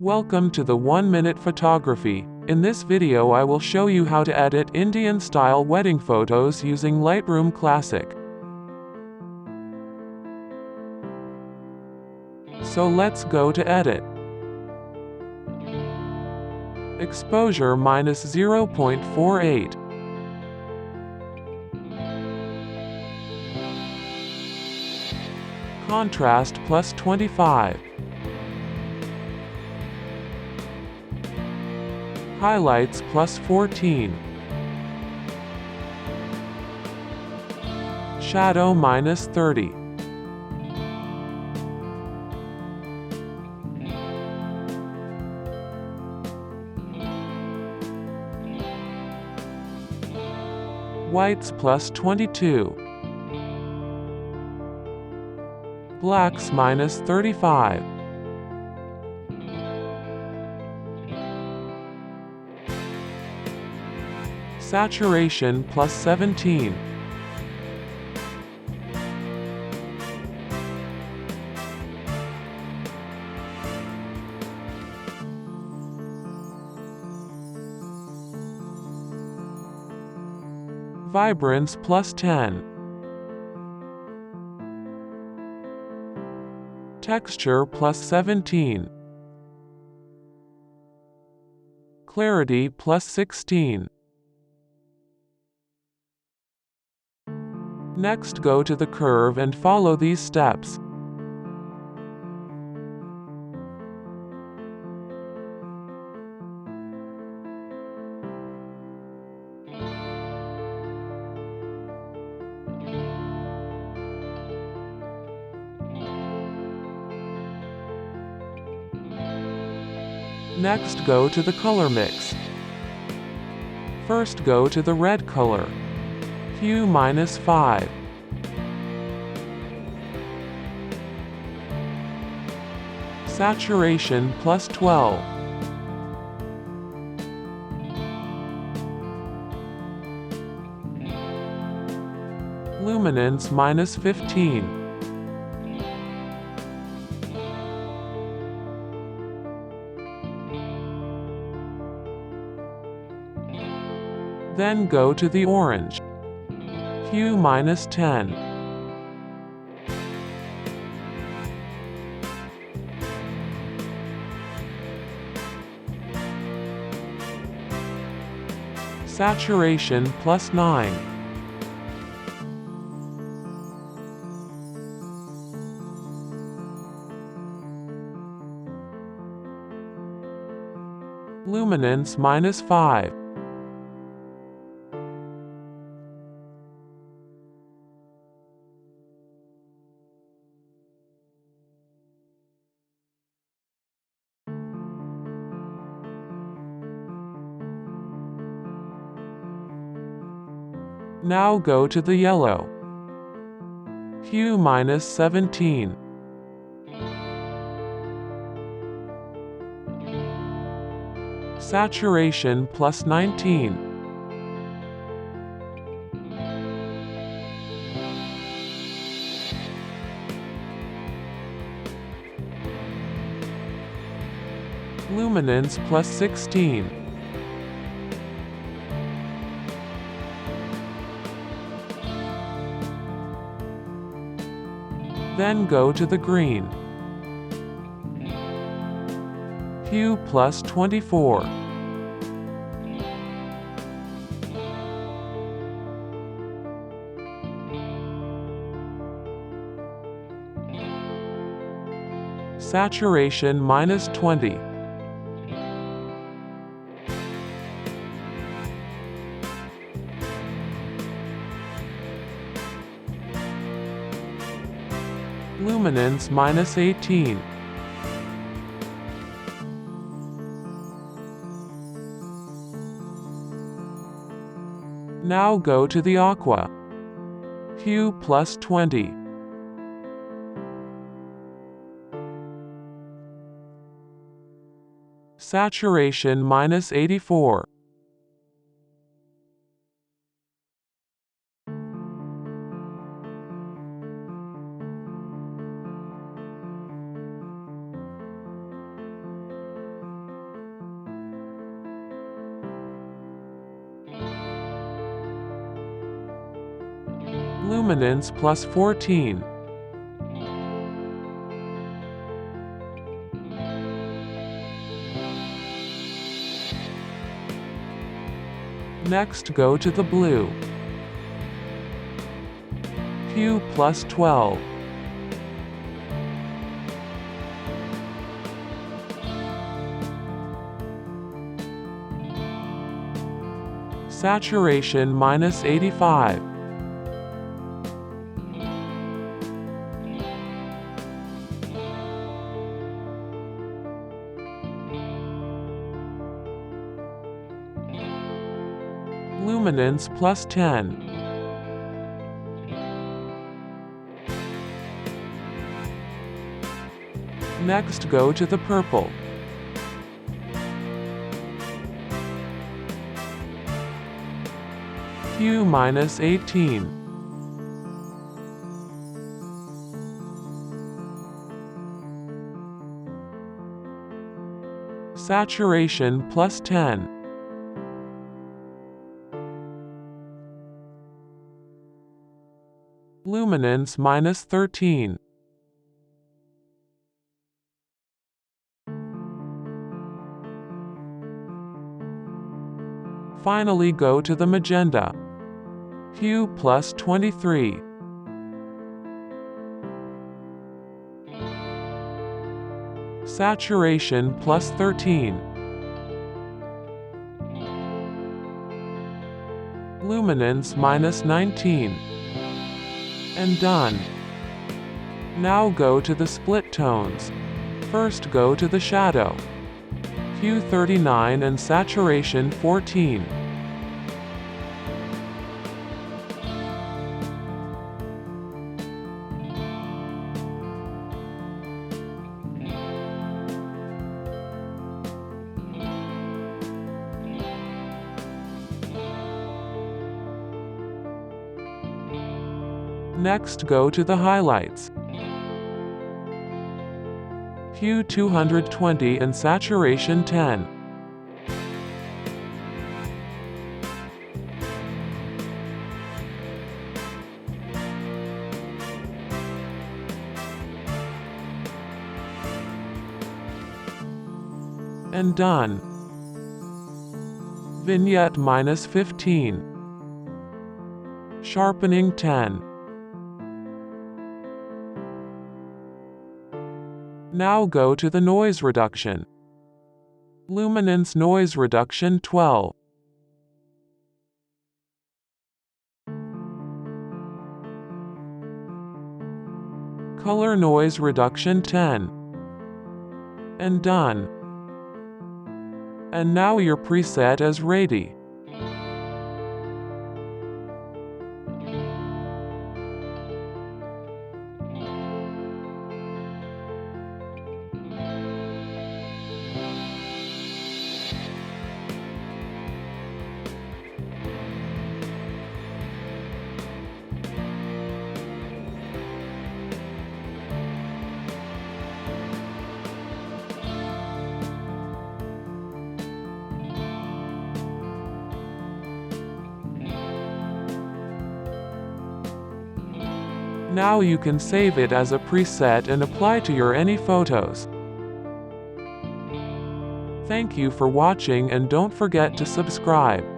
Welcome to the 1-Minute Photography. In this video I will show you how to edit Indian-style wedding photos using Lightroom Classic. So let's go to Edit. Exposure minus 0.48. Contrast plus 25. Highlights plus 14. Shadow minus 30. Whites plus 22. Blacks minus 35. Saturation plus 17. Vibrance plus 10. Texture plus 17. Clarity plus 16. Next, go to the curve and follow these steps. Next, go to the color mix. First, go to the red color. Hue minus 5. Saturation plus 12. Luminance minus 15. Then go to the orange. Hue minus 10. Saturation plus 9. Luminance minus 5. Now go to the yellow. Hue minus 17. Saturation plus 19. Luminance plus 16. Then go to the green. Hue plus 24. Saturation minus 20. Luminance minus 18. Now go to the aqua. Hue plus 20. Saturation minus 84. Luminance plus 14. Next go to the blue. Hue plus 12. Saturation minus 85. Luminance plus 10. Next go to the purple. Hue minus 18. Saturation plus 10. Luminance minus 13. Finally go to the magenta. Hue plus 23. Saturation plus 13. Luminance minus 19. And done. Now go to the split tones. First go to the shadow. Hue 39 and saturation 14. Next go to the highlights. Hue 220 and saturation 10. And done. Vignette minus 15. Sharpening 10. Now go to the noise reduction. Luminance noise reduction 12. Color noise reduction 10. And done. And now your preset is ready. Now you can save it as a preset and apply to your any photos. Thank you for watching and don't forget to subscribe.